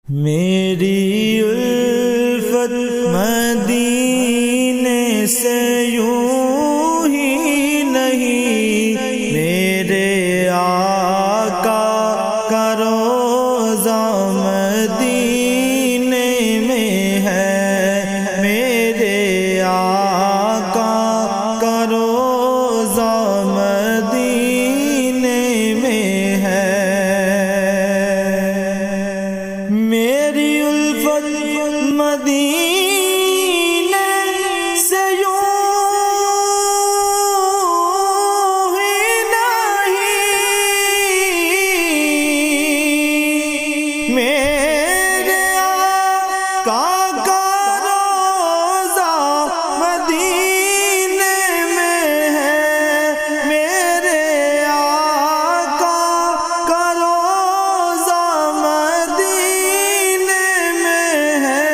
میری الفت مدینے سے یوں ہی نہیں، میرے آقا کا روضہ مدینے میں ہے، میرے آقا کا روضہ مدینے میں ہے۔ میری الفت مدینے سے یوں ہی نہیں، میرے آقا کا روضہ مدینے میں ہے، میرے آقا کا روضہ مدینے میں ہے۔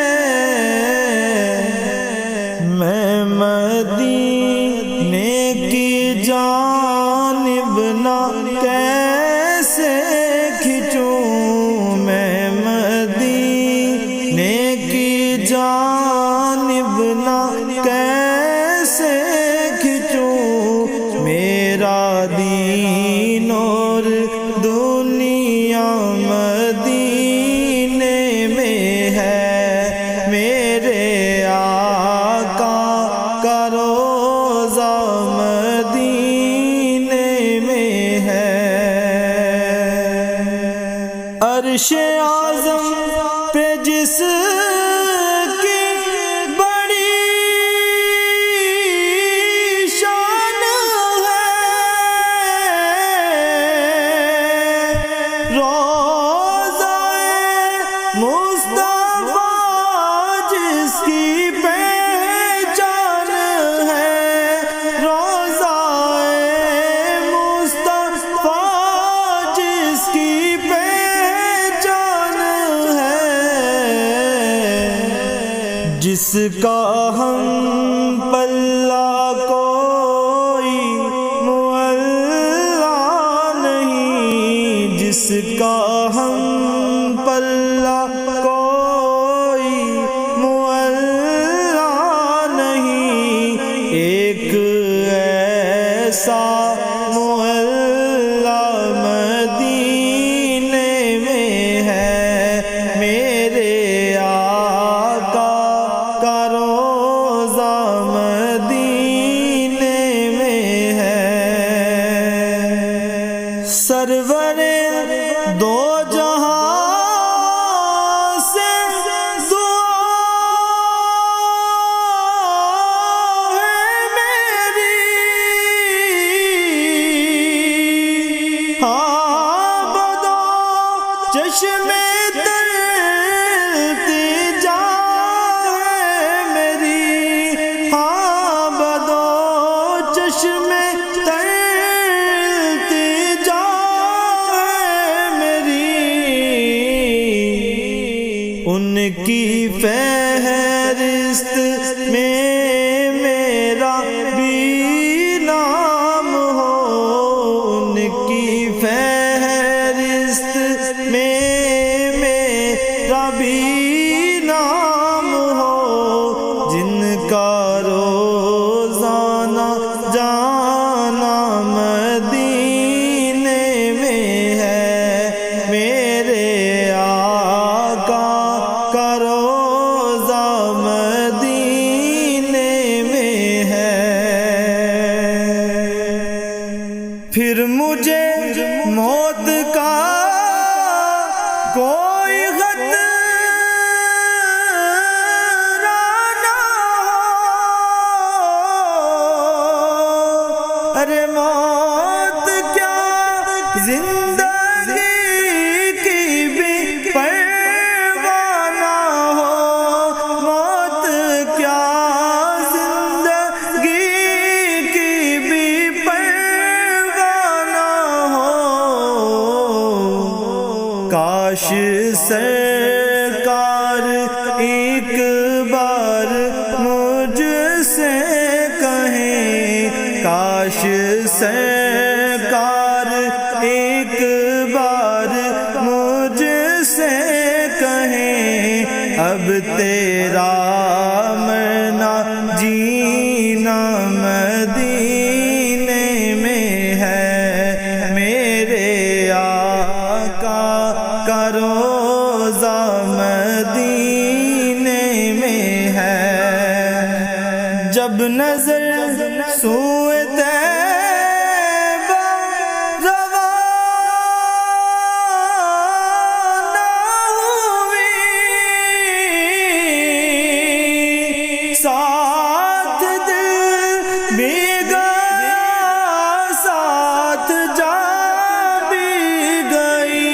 میں مدینے کی جانب نہ کیسے کھنچوں، میں مدینے کی جانب نہ کیسے کھنچوں، میرا دین اور دنیا مدینے میں ہے، میرے آقا کا روضہ مدینے میں ہے۔ عرش اعظم پہ جس کی بڑی شان ہے، روضہ مصطفیٰ جس کی پہچان ہے، روضہ مصطفیٰ جس کی پہچان ہے، جس کا ہم پلہ کوئی معلّا نہیں، جس کا ہم پلہ کوئی معلّا نہیں، ایک ایسا معلّا مدینے میں ہے، میرے آقا کا روضہ مدینے میں ہے۔ سرور دو جہاں سے دعا ہے میری، بدو چشمے تر التجا ہے میری، بدو چشمے تر التجا ہے میری، ان کی فہرست میں میرا بھی نام ہو، ان کی فہرست میں میرا بھی نام ہو، جن کا روزانہ جانا مدینے میں ہے، میرے آقا کا روضہ مدینے میں ہے۔ پھر مجھے موت کا کوئی خطرہ نہ ہو، ارے موت کیا زندگی کی بھی پرواہ نہ ہو، موت کیا زندگی کی بھی پرواہ نہ ہو، کاش سرکار ایک بار مجھ سے کہیں، کاش سرکار ایک بار مجھ سے کہیں اب تیرا مرنا جینا مدینے میں ہے، میرے آقا کا روضہ مدینے میں ہے۔ جب نظر سوئے طیبہ روانہ ہوئی، ساتھ دل بھی گیا ساتھ جان بھی گئی،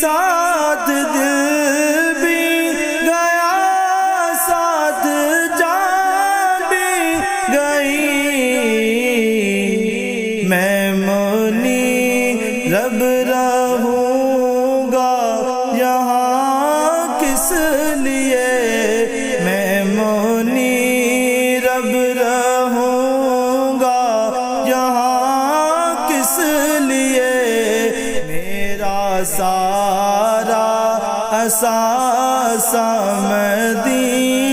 ساتھ دل بھی گیا ساتھ جان بھی گئی۔ میں منیرب رہوں گا یہاں کس لیے، میں منیرب رہوں گا یہاں کس لیے، میرا سارا اثاثہ مدینہ